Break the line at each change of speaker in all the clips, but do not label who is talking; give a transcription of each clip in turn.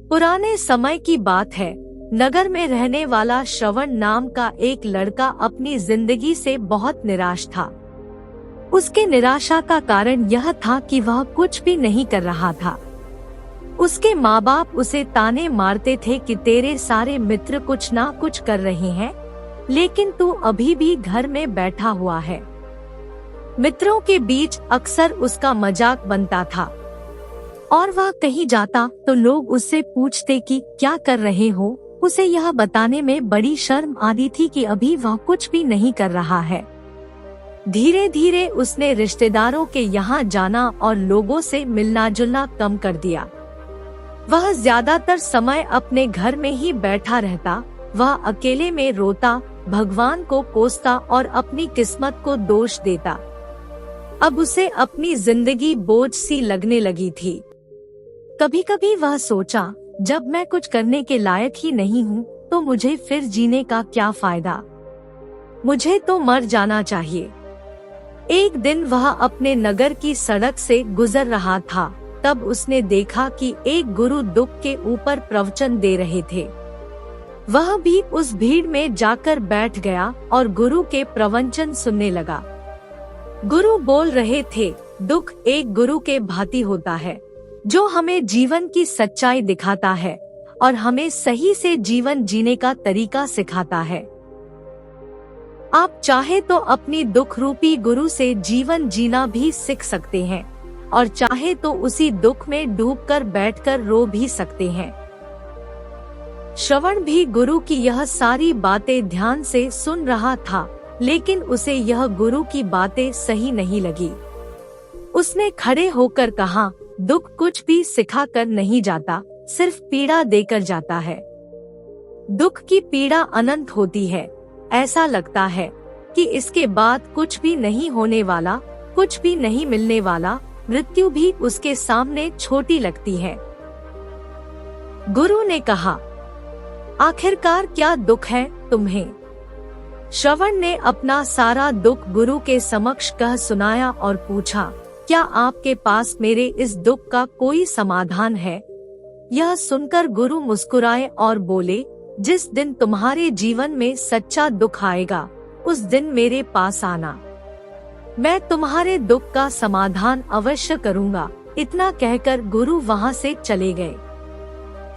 पुराने समय की बात है। नगर में रहने वाला श्रवण नाम का एक लड़का अपनी जिंदगी से बहुत निराश था। उसके निराशा का कारण यह था कि वह कुछ भी नहीं कर रहा था। उसके माँ बाप उसे ताने मारते थे कि तेरे सारे मित्र कुछ ना कुछ कर रहे हैं, लेकिन तू अभी भी घर में बैठा हुआ है। मित्रों के बीच अक्सर उसका मजाक बनता था और वह कहीं जाता तो लोग उससे पूछते कि क्या कर रहे हो। उसे यह बताने में बड़ी शर्म आती थी कि अभी वह कुछ भी नहीं कर रहा है। धीरे धीरे उसने रिश्तेदारों के यहाँ जाना और लोगों से मिलना जुलना कम कर दिया। वह ज्यादातर समय अपने घर में ही बैठा रहता। वह अकेले में रोता, भगवान को कोसता और अपनी किस्मत को दोष देता। अब उसे अपनी जिंदगी बोझ सी लगने लगी थी। कभी कभी वह सोचा, जब मैं कुछ करने के लायक ही नहीं हूँ तो मुझे फिर जीने का क्या फायदा, मुझे तो मर जाना चाहिए। एक दिन वह अपने नगर की सड़क से गुजर रहा था, तब उसने देखा कि एक गुरु दुख के ऊपर प्रवचन दे रहे थे। वह भी उस भीड़ में जाकर बैठ गया और गुरु के प्रवचन सुनने लगा। गुरु बोल रहे थे, दुख एक गुरु के भांति होता है, जो हमें जीवन की सच्चाई दिखाता है और हमें सही से जीवन जीने का तरीका सिखाता है। आप चाहे तो अपनी दुख रूपी गुरु से जीवन जीना भी सीख सकते हैं और चाहे तो उसी दुख में डूबकर बैठकर रो भी सकते हैं। श्रवण भी गुरु की यह सारी बातें ध्यान से सुन रहा था, लेकिन उसे यह गुरु की बातें सही नहीं लगी। उसने खड़े होकर कहा, दुख कुछ भी सिखा कर नहीं जाता, सिर्फ पीड़ा देकर जाता है। दुख की पीड़ा अनंत होती है। ऐसा लगता है कि इसके बाद कुछ भी नहीं होने वाला, कुछ भी नहीं मिलने वाला। मृत्यु भी उसके सामने छोटी लगती है। गुरु ने कहा, आखिरकार क्या दुख है तुम्हें? श्रवण ने अपना सारा दुख गुरु के समक्ष कह सुनाया और पूछा, क्या आपके पास मेरे इस दुख का कोई समाधान है? यह सुनकर गुरु मुस्कुराए और बोले, जिस दिन तुम्हारे जीवन में सच्चा दुख आएगा, उस दिन मेरे पास आना, मैं तुम्हारे दुख का समाधान अवश्य करूंगा। इतना कहकर गुरु वहां से चले गए।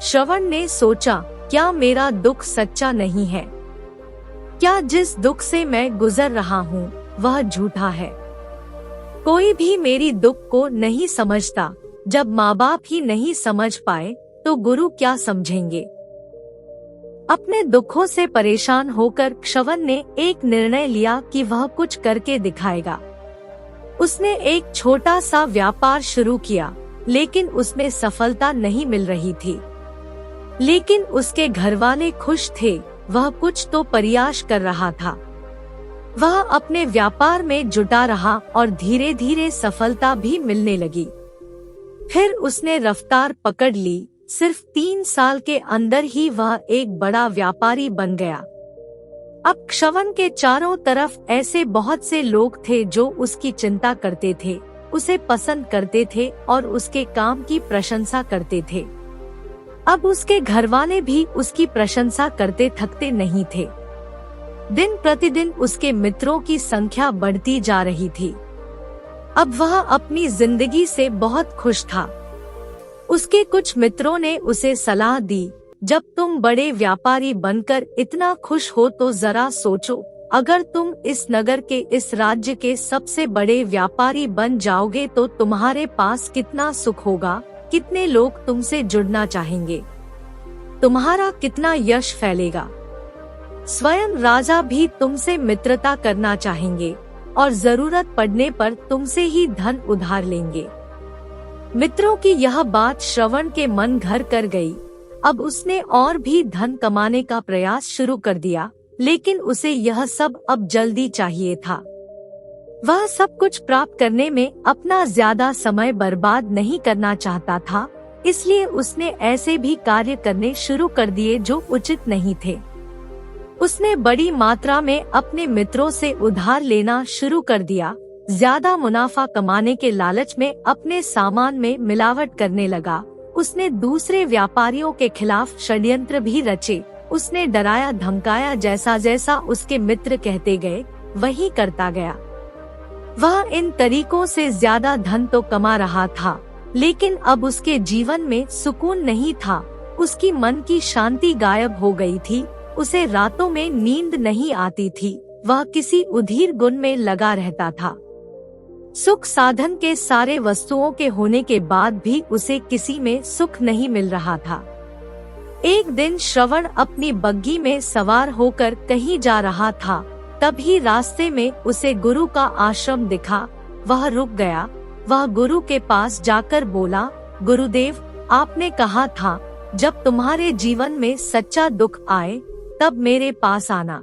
श्रवण ने सोचा, क्या मेरा दुख सच्चा नहीं है? क्या जिस दुख से मैं गुजर रहा हूँ वह झूठा है? कोई भी मेरी दुख को नहीं समझता। जब माँ बाप ही नहीं समझ पाए तो गुरु क्या समझेंगे? अपने दुखों से परेशान होकर श्रवण ने एक निर्णय लिया कि वह कुछ करके दिखाएगा। उसने एक छोटा सा व्यापार शुरू किया, लेकिन उसमें सफलता नहीं मिल रही थी। लेकिन उसके घरवाले खुश थे, वह कुछ तो प्रयास कर रहा था। वह अपने व्यापार में जुटा रहा और धीरे धीरे सफलता भी मिलने लगी। फिर उसने रफ्तार पकड़ ली। सिर्फ 3 साल के अंदर ही वह एक बड़ा व्यापारी बन गया। अब श्रवण के चारों तरफ ऐसे बहुत से लोग थे जो उसकी चिंता करते थे, उसे पसंद करते थे और उसके काम की प्रशंसा करते थे। अब उसके घरवाले भी उसकी प्रशंसा करते थकते नहीं थे। दिन प्रतिदिन उसके मित्रों की संख्या बढ़ती जा रही थी। अब वह अपनी जिंदगी से बहुत खुश था। उसके कुछ मित्रों ने उसे सलाह दी, जब तुम बड़े व्यापारी बनकर इतना खुश हो तो जरा सोचो, अगर तुम इस नगर के, इस राज्य के सबसे बड़े व्यापारी बन जाओगे तो तुम्हारे पास कितना सुख होगा, कितने लोग तुमसे जुड़ना चाहेंगे, तुम्हारा कितना यश फैलेगा। स्वयं राजा भी तुमसे मित्रता करना चाहेंगे और जरूरत पड़ने पर तुमसे ही धन उधार लेंगे। मित्रों की यह बात श्रवण के मन घर कर गई। अब उसने और भी धन कमाने का प्रयास शुरू कर दिया, लेकिन उसे यह सब अब जल्दी चाहिए था। वह सब कुछ प्राप्त करने में अपना ज्यादा समय बर्बाद नहीं करना चाहता था, इसलिए उसने ऐसे भी कार्य करने शुरू कर दिए जो उचित नहीं थे। उसने बड़ी मात्रा में अपने मित्रों से उधार लेना शुरू कर दिया। ज्यादा मुनाफा कमाने के लालच में अपने सामान में मिलावट करने लगा। उसने दूसरे व्यापारियों के खिलाफ षड्यंत्र भी रचे। उसने डराया धमकाया, जैसा जैसा उसके मित्र कहते गए वही करता गया। वह इन तरीकों से ज्यादा धन तो कमा रहा था, लेकिन अब उसके जीवन में सुकून नहीं था। उसकी मन की शांति गायब हो गई थी। उसे रातों में नींद नहीं आती थी। वह किसी उधीर गुण में लगा रहता था। सुख साधन के सारे वस्तुओं के होने के बाद भी उसे किसी में सुख नहीं मिल रहा था। एक दिन श्रवण अपनी बग्गी में सवार होकर कहीं जा रहा था। तभी रास्ते में उसे गुरु का आश्रम दिखा। वह रुक गया। वह गुरु के पास जाकर बोला, गुरुदेव, आपने कहा था जब तुम्हारे जीवन में सच्चा दुख आए तब मेरे पास आना।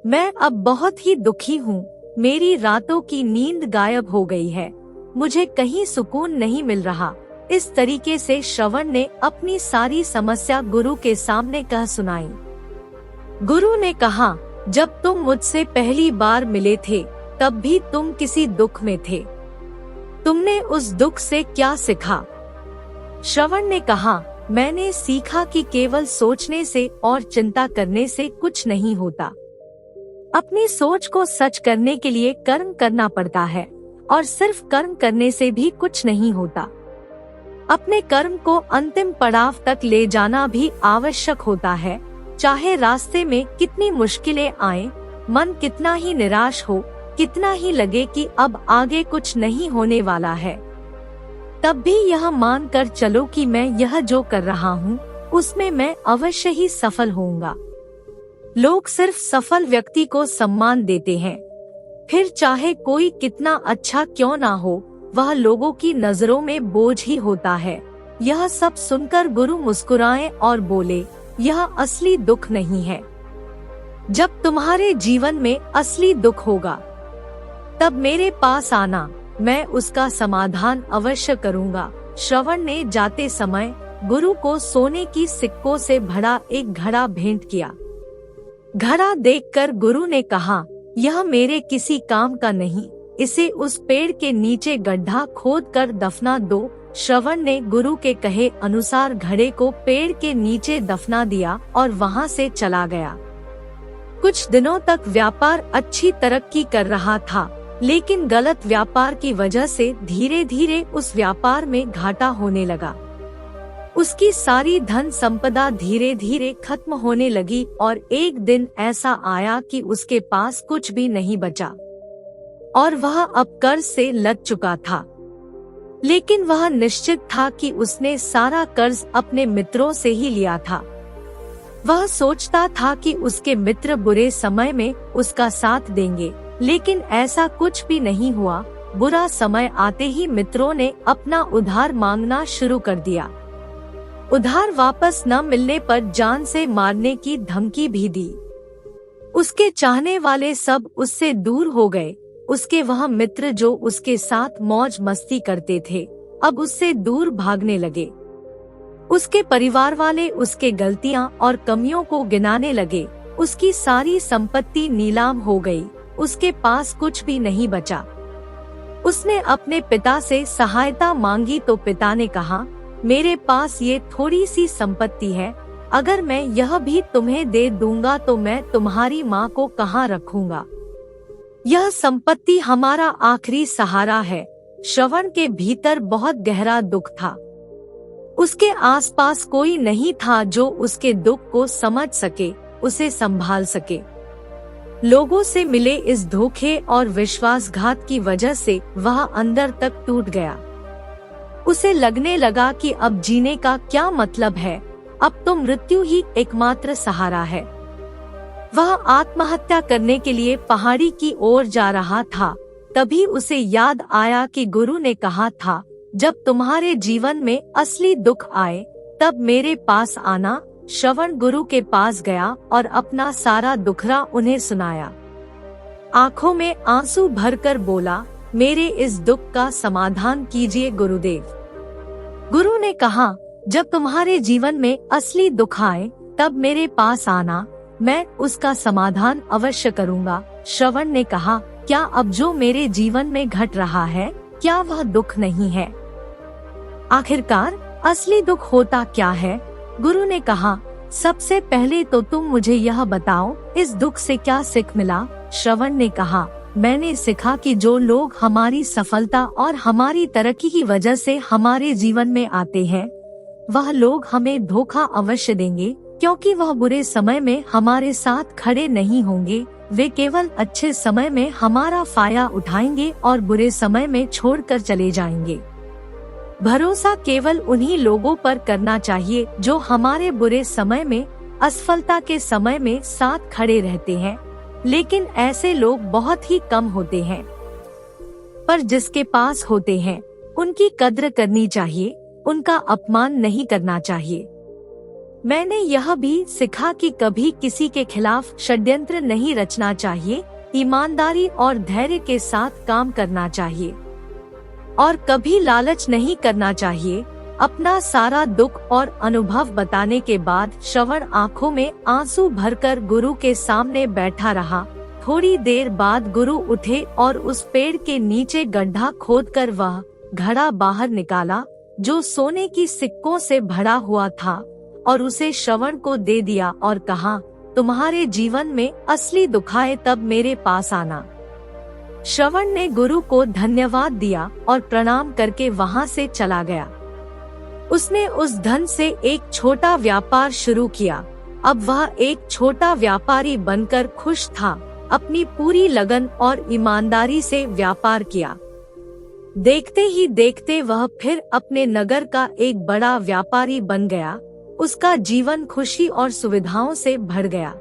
मैं अब बहुत ही दुखी हूँ। मेरी रातों की नींद गायब हो गई है। मुझे कहीं सुकून नहीं मिल रहा। इस तरीके से श्रवण ने अपनी सारी समस्या गुरु के सामने कह सुनाई। गुरु ने कहा, जब तुम मुझसे पहली बार मिले थे तब भी तुम किसी दुख में थे। तुमने उस दुख से क्या सीखा? श्रवण ने कहा, मैंने सीखा कि केवल सोचने से और चिंता करने से कुछ नहीं होता। अपनी सोच को सच करने के लिए कर्म करना पड़ता है, और सिर्फ कर्म करने से भी कुछ नहीं होता। अपने कर्म को अंतिम पड़ाव तक ले जाना भी आवश्यक होता है। चाहे रास्ते में कितनी मुश्किलें आएं, मन कितना ही निराश हो, कितना ही लगे कि अब आगे कुछ नहीं होने वाला है, तब भी यह मान कर चलो कि मैं यह जो कर रहा हूँ उसमें मैं अवश्य ही सफल होऊंगा। लोग सिर्फ सफल व्यक्ति को सम्मान देते हैं, फिर चाहे कोई कितना अच्छा क्यों ना हो, वह लोगों की नजरों में बोझ ही होता है। यह सब सुनकर गुरु मुस्कुराए और बोले, यह असली दुख नहीं है। जब तुम्हारे जीवन में असली दुख होगा तब मेरे पास आना, मैं उसका समाधान अवश्य करूंगा। श्रवण ने जाते समय गुरु को सोने की सिक्कों से भरा एक घड़ा भेंट किया। घड़ा देखकर गुरु ने कहा, यह मेरे किसी काम का नहीं, इसे उस पेड़ के नीचे गड्ढा खोदकर दफना दो। श्रवण ने गुरु के कहे अनुसार घड़े को पेड़ के नीचे दफना दिया और वहां से चला गया। कुछ दिनों तक व्यापार अच्छी तरक्की कर रहा था, लेकिन गलत व्यापार की वजह से धीरे धीरे उस व्यापार में घाटा होने लगा। उसकी सारी धन संपदा धीरे धीरे खत्म होने लगी और एक दिन ऐसा आया कि उसके पास कुछ भी नहीं बचा और वह अब कर्ज से लद चुका था। लेकिन वह निश्चित था कि उसने सारा कर्ज अपने मित्रों से ही लिया था। वह सोचता था कि उसके मित्र बुरे समय में उसका साथ देंगे, लेकिन ऐसा कुछ भी नहीं हुआ। बुरा समय आते ही मित्रों ने अपना उधार मांगना शुरू कर दिया। उधार वापस न मिलने पर जान से मारने की धमकी भी दी। उसके चाहने वाले सब उससे दूर हो गए। उसके वह मित्र जो उसके साथ मौज मस्ती करते थे, अब उससे दूर भागने लगे। उसके परिवार वाले उसके गलतियां और कमियों को गिनाने लगे। उसकी सारी संपत्ति नीलाम हो गई। उसके पास कुछ भी नहीं बचा। उसने अपने पिता से सहायता मांगी तो पिता ने कहा, मेरे पास ये थोड़ी सी संपत्ति है, अगर मैं यह भी तुम्हें दे दूंगा तो मैं तुम्हारी माँ को कहाँ रखूंगा। यह संपत्ति हमारा आखिरी सहारा है। श्रवण के भीतर बहुत गहरा दुख था। उसके आसपास कोई नहीं था जो उसके दुख को समझ सके, उसे संभाल सके। लोगों से मिले इस धोखे और विश्वासघात की वजह से वह अंदर तक टूट गया। उसे लगने लगा कि अब जीने का क्या मतलब है, अब तो मृत्यु ही एकमात्र सहारा है। वह आत्महत्या करने के लिए पहाड़ी की ओर जा रहा था। तभी उसे याद आया कि गुरु ने कहा था, जब तुम्हारे जीवन में असली दुख आए तब मेरे पास आना। श्रवण गुरु के पास गया और अपना सारा दुखरा उन्हें सुनाया। आंखों में आंसू भरकर बोला, मेरे इस दुख का समाधान कीजिए गुरुदेव। गुरु ने कहा, जब तुम्हारे जीवन में असली दुख आए तब मेरे पास आना, मैं उसका समाधान अवश्य करूंगा। श्रवण ने कहा, क्या अब जो मेरे जीवन में घट रहा है क्या वह दुख नहीं है? आखिरकार असली दुख होता क्या है? गुरु ने कहा, सबसे पहले तो तुम मुझे यह बताओ, इस दुख से क्या सीख मिला? श्रवण ने कहा, मैंने सीखा कि जो लोग हमारी सफलता और हमारी तरक्की की वजह से हमारे जीवन में आते हैं, वह लोग हमें धोखा अवश्य देंगे, क्योंकि वह बुरे समय में हमारे साथ खड़े नहीं होंगे। वे केवल अच्छे समय में हमारा फायदा उठाएंगे और बुरे समय में छोड़कर चले जाएंगे। भरोसा केवल उन्हीं लोगों पर करना चाहिए जो हमारे बुरे समय में, असफलता के समय में साथ खड़े रहते हैं। लेकिन ऐसे लोग बहुत ही कम होते हैं, पर जिसके पास होते हैं उनकी कद्र करनी चाहिए, उनका अपमान नहीं करना चाहिए। मैंने यह भी सीखा कि कभी किसी के खिलाफ षड्यंत्र नहीं रचना चाहिए, ईमानदारी और धैर्य के साथ काम करना चाहिए और कभी लालच नहीं करना चाहिए। अपना सारा दुख और अनुभव बताने के बाद श्रवण आंखों में आंसू भरकर गुरु के सामने बैठा रहा। थोड़ी देर बाद गुरु उठे और उस पेड़ के नीचे गड्ढा खोदकर वह घड़ा बाहर निकाला जो सोने की सिक्कों से भरा हुआ था और उसे श्रवण को दे दिया और कहा, तुम्हारे जीवन में असली दुख आए तब मेरे पास आना। श्रवण ने गुरु को धन्यवाद दिया और प्रणाम करके वहां से चला गया। उसने उस धन से एक छोटा व्यापार शुरू किया। अब वह एक छोटा व्यापारी बनकर खुश था। अपनी पूरी लगन और ईमानदारी से व्यापार किया। देखते ही देखते वह फिर अपने नगर का एक बड़ा व्यापारी बन गया। उसका जीवन खुशी और सुविधाओं से भर गया।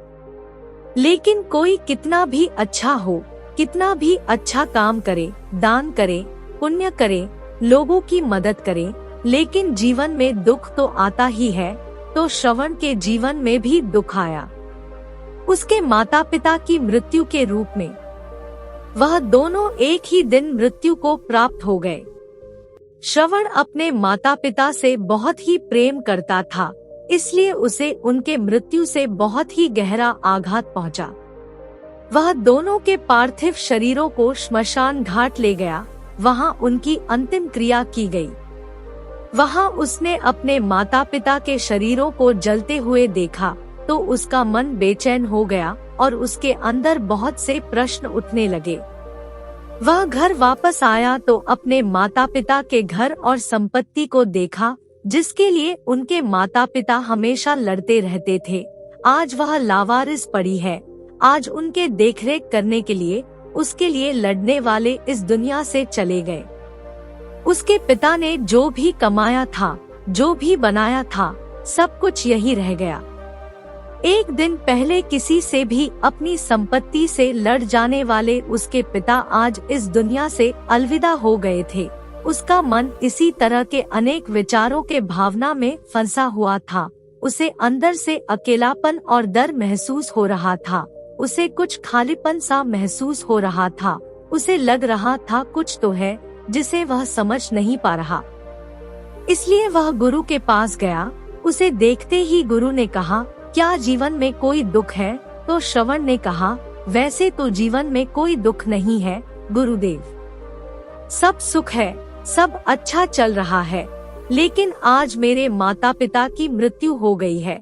लेकिन कोई कितना भी अच्छा हो, कितना भी अच्छा काम करे, दान करे, पुण्य करे, लोगों की मदद करे, लेकिन जीवन में दुख तो आता ही है। तो श्रवण के जीवन में भी दुख आया। उसके माता पिता की मृत्यु के रूप में। वह दोनों एक ही दिन मृत्यु को प्राप्त हो गए। श्रवण अपने माता पिता से बहुत ही प्रेम करता था, इसलिए उसे उनके मृत्यु से बहुत ही गहरा आघात पहुंचा। वह दोनों के पार्थिव शरीरों को श्मशान घाट ले गया। वहां उनकी अंतिम क्रिया की गई। वहां उसने अपने माता पिता के शरीरों को जलते हुए देखा तो उसका मन बेचैन हो गया और उसके अंदर बहुत से प्रश्न उठने लगे। वह घर वापस आया तो अपने माता पिता के घर और संपत्ति को देखा, जिसके लिए उनके माता पिता हमेशा लड़ते रहते थे। आज वह लावारिस पड़ी है। आज उनके देखरेख करने के लिए, उसके लिए लड़ने वाले इस दुनिया से चले गए। उसके पिता ने जो भी कमाया था, जो भी बनाया था, सब कुछ यही रह गया। एक दिन पहले किसी से भी अपनी संपत्ति से लड़ जाने वाले उसके पिता आज इस दुनिया से अलविदा हो गए थे। उसका मन इसी तरह के अनेक विचारों के भावना में फंसा हुआ था। उसे अंदर से अकेलापन और डर महसूस हो रहा था। उसे कुछ खालीपन सा महसूस हो रहा था। उसे लग रहा था कुछ तो है जिसे वह समझ नहीं पा रहा। इसलिए वह गुरु के पास गया। उसे देखते ही गुरु ने कहा, क्या जीवन में कोई दुख है? तो श्रवण ने कहा, वैसे तो जीवन में कोई दुख नहीं है गुरुदेव, सब सुख है, सब अच्छा चल रहा है। लेकिन आज मेरे माता पिता की मृत्यु हो गई है।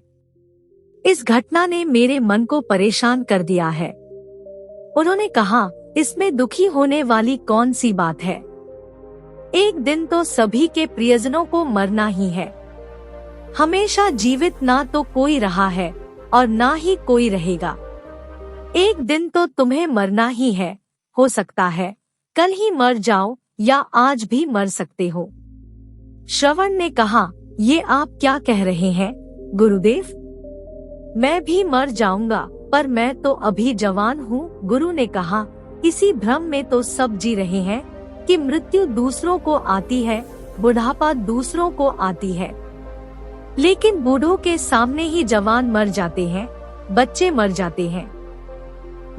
इस घटना ने मेरे मन को परेशान कर दिया है। उन्होंने कहा, इसमें दुखी होने वाली कौन सी बात है? एक दिन तो सभी के प्रियजनों को मरना ही है। हमेशा जीवित ना तो कोई रहा है और ना ही कोई रहेगा। एक दिन तो तुम्हें मरना ही है। हो सकता है कल ही मर जाओ या आज भी मर सकते हो। श्रवण ने कहा, ये आप क्या कह रहे हैं गुरुदेव? मैं भी मर जाऊंगा, पर मैं तो अभी जवान हूँ। गुरु ने कहा, इसी भ्रम में तो सब जी रहे हैं कि मृत्यु दूसरों को आती है, बुढ़ापा दूसरों को आती है। लेकिन बूढ़ों के सामने ही जवान मर जाते हैं, बच्चे मर जाते हैं।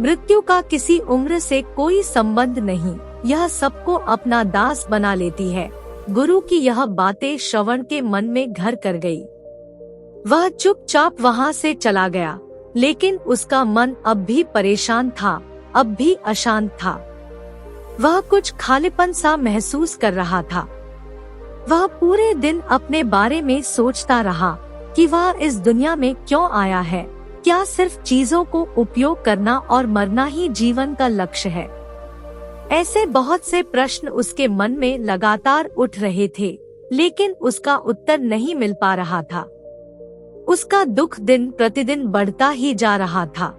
मृत्यु का किसी उम्र से कोई संबंध नहीं, यह सबको अपना दास बना लेती है। गुरु की यह बातें श्रवण के मन में घर कर गई। वह चुपचाप वहां से चला गया, लेकिन उसका मन अब भी परेशान था, अब भी अशांत था। वह कुछ खालीपन सा महसूस कर रहा था। वह पूरे दिन अपने बारे में सोचता रहा कि वह इस दुनिया में क्यों आया है। क्या सिर्फ चीजों को उपयोग करना और मरना ही जीवन का लक्ष्य है? ऐसे बहुत से प्रश्न उसके मन में लगातार उठ रहे थे, लेकिन उसका उत्तर नहीं मिल पा रहा था। उसका दुख दिन प्रतिदिन बढ़ता ही जा रहा था।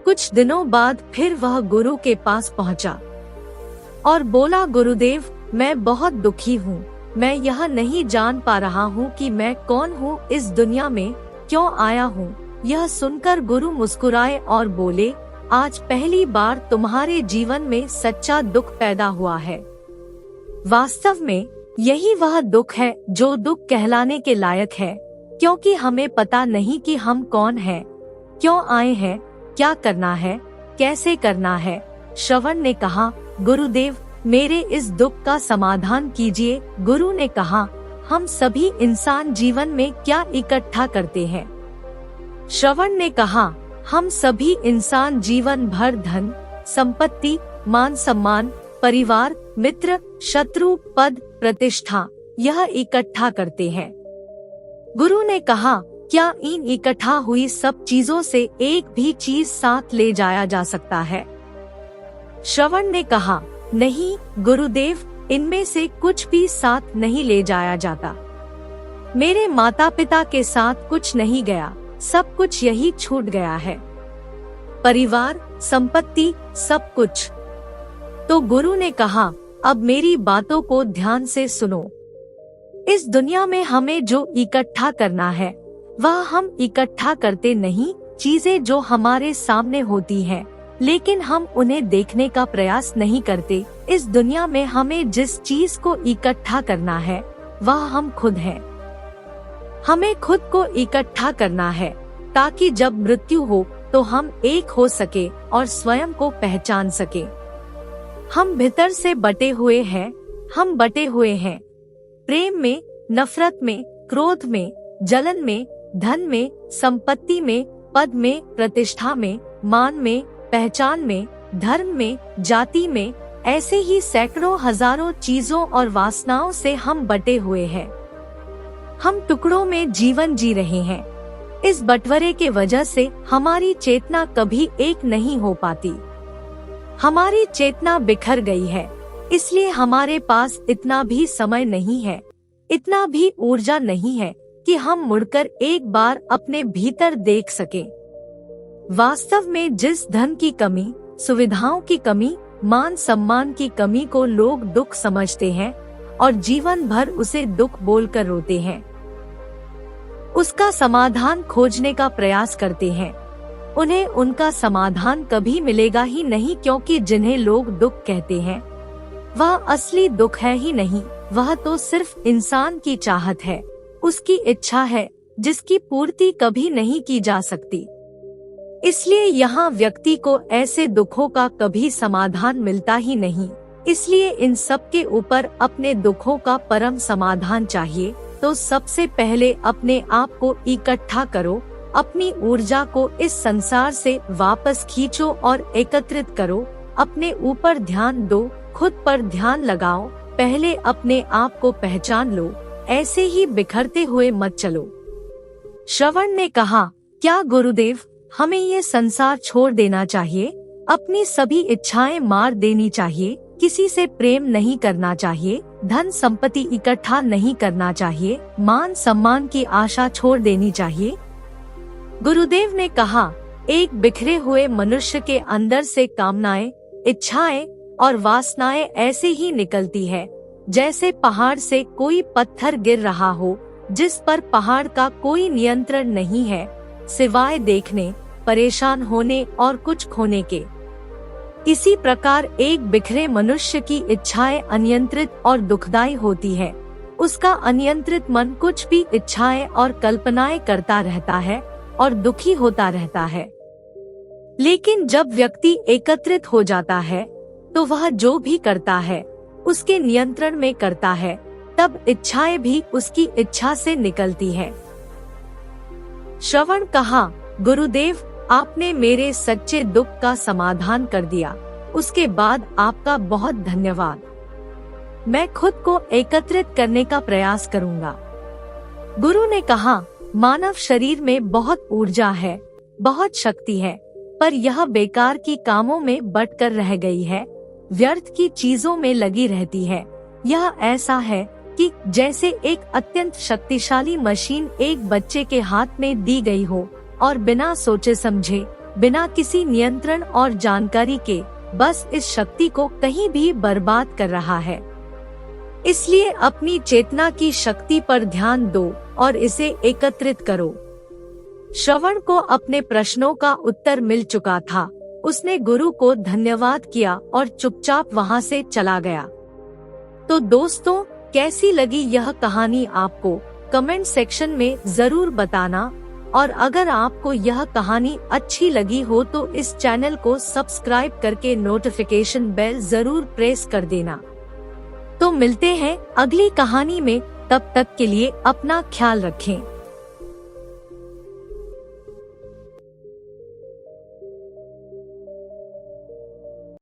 कुछ दिनों बाद फिर वह गुरु के पास पहुंचा और बोला, गुरुदेव, मैं बहुत दुखी हूँ। मैं यह नहीं जान पा रहा हूँ कि मैं कौन हूँ, इस दुनिया में क्यों आया हूँ। यह सुनकर गुरु मुस्कुराए और बोले, आज पहली बार तुम्हारे जीवन में सच्चा दुख पैदा हुआ है। वास्तव में यही वह दुख है जो दुख कहलाने के लायक है, क्योंकि हमें पता नहीं कि हम कौन हैं, क्यों आए हैं, क्या करना है, कैसे करना है। श्रवण ने कहा, गुरुदेव, मेरे इस दुख का समाधान कीजिए। गुरु ने कहा, हम सभी इंसान जीवन में क्या इकट्ठा करते हैं? श्रवण ने कहा, हम सभी इंसान जीवन भर धन, संपत्ति, मान सम्मान, परिवार, मित्र, शत्रु, पद, प्रतिष्ठा यह इकट्ठा करते हैं। गुरु ने कहा, क्या इन इकट्ठा हुई सब चीजों से एक भी चीज साथ ले जाया जा सकता है? श्रवण ने कहा, नहीं गुरुदेव, इनमें से कुछ भी साथ नहीं ले जाया जाता। मेरे माता पिता के साथ कुछ नहीं गया, सब कुछ यही छूट गया है। परिवार, संपत्ति, सब कुछ। तो गुरु ने कहा, अब मेरी बातों को ध्यान से सुनो। इस दुनिया में हमें जो इकट्ठा करना है वह हम इकट्ठा करते नहीं। चीजें जो हमारे सामने होती हैं, लेकिन हम उन्हें देखने का प्रयास नहीं करते। इस दुनिया में हमें जिस चीज को इकट्ठा करना है वह हम खुद हैं। हमें खुद को इकट्ठा करना है ताकि जब मृत्यु हो तो हम एक हो सके और स्वयं को पहचान सके। हम भीतर से बटे हुए हैं, हम बटे हुए हैं प्रेम में, नफरत में, क्रोध में, जलन में, धन में, संपत्ति में, पद में, प्रतिष्ठा में, मान में, पहचान में, धर्म में, जाति में। ऐसे ही सैकड़ों हजारों चीजों और वासनाओं से हम बटे हुए हैं। हम टुकड़ों में जीवन जी रहे हैं। इस बंटवारे के वजह से हमारी चेतना कभी एक नहीं हो पाती। हमारी चेतना बिखर गई है, इसलिए हमारे पास इतना भी समय नहीं है, इतना भी ऊर्जा नहीं है कि हम मुड़कर एक बार अपने भीतर देख सकें। वास्तव में जिस धन की कमी, सुविधाओं की कमी, मान सम्मान की कमी को लोग दुख समझते हैं और जीवन भर उसे दुख बोलकर रोते हैं, उसका समाधान खोजने का प्रयास करते हैं, उन्हें उनका समाधान कभी मिलेगा ही नहीं, क्योंकि जिन्हें लोग दुख कहते हैं वह असली दुख है ही नहीं। वह तो सिर्फ इंसान की चाहत है, उसकी इच्छा है जिसकी पूर्ति कभी नहीं की जा सकती। इसलिए यहाँ व्यक्ति को ऐसे दुखों का कभी समाधान मिलता ही नहीं। इसलिए इन सब के ऊपर अपने दुखों का परम समाधान चाहिए तो सबसे पहले अपने आप को इकट्ठा करो, अपनी ऊर्जा को इस संसार से वापस खींचो और एकत्रित करो। अपने ऊपर ध्यान दो, खुद पर ध्यान लगाओ, पहले अपने आप को पहचान लो, ऐसे ही बिखरते हुए मत चलो। श्रवण ने कहा, क्या गुरुदेव, हमें ये संसार छोड़ देना चाहिए, अपनी सभी इच्छाएं मार देनी चाहिए, किसी से प्रेम नहीं करना चाहिए, धन संपत्ति इकट्ठा नहीं करना चाहिए, मान सम्मान की आशा छोड़ देनी चाहिए? गुरुदेव ने कहा, एक बिखरे हुए मनुष्य के अंदर से कामनाएं, इच्छाएं और वासनाएं ऐसे ही निकलती है जैसे पहाड़ से कोई पत्थर गिर रहा हो, जिस पर पहाड़ का कोई नियंत्रण नहीं है सिवाय देखने, परेशान होने और कुछ खोने के। इसी प्रकार एक बिखरे मनुष्य की इच्छाएं अनियंत्रित और दुखदायी होती है। उसका अनियंत्रित मन कुछ भी इच्छाएं और कल्पनाएं करता रहता है और दुखी होता रहता है। लेकिन जब व्यक्ति एकत्रित हो जाता है तो वह जो भी करता है उसके नियंत्रण में करता है, तब इच्छाएं भी उसकी इच्छा से निकलती है। श्रवण कहा, गुरुदेव, आपने मेरे सच्चे दुख का समाधान कर दिया, उसके बाद आपका बहुत धन्यवाद। मैं खुद को एकत्रित करने का प्रयास करूंगा। गुरु ने कहा, मानव शरीर में बहुत ऊर्जा है, बहुत शक्ति है, पर यह बेकार की कामों में बटकर रह गई है, व्यर्थ की चीजों में लगी रहती है। यह ऐसा है कि जैसे एक अत्यंत शक्तिशाली मशीन एक बच्चे के हाथ में दी गई हो और बिना सोचे समझे, बिना किसी नियंत्रण और जानकारी के बस इस शक्ति को कहीं भी बर्बाद कर रहा है। इसलिए अपनी चेतना की शक्ति पर ध्यान दो और इसे एकत्रित करो। श्रवण को अपने प्रश्नों का उत्तर मिल चुका था। उसने गुरु को धन्यवाद किया और चुपचाप वहां से चला गया। तो दोस्तों, कैसी लगी यह कहानी आपको? कमेंट सेक्शन में जरूर बताना। और अगर आपको यह कहानी अच्छी लगी हो तो इस चैनल को सब्सक्राइब करके नोटिफिकेशन बेल जरूर प्रेस कर देना। तो मिलते हैं अगली कहानी में, तब तक के लिए अपना ख्याल रखें।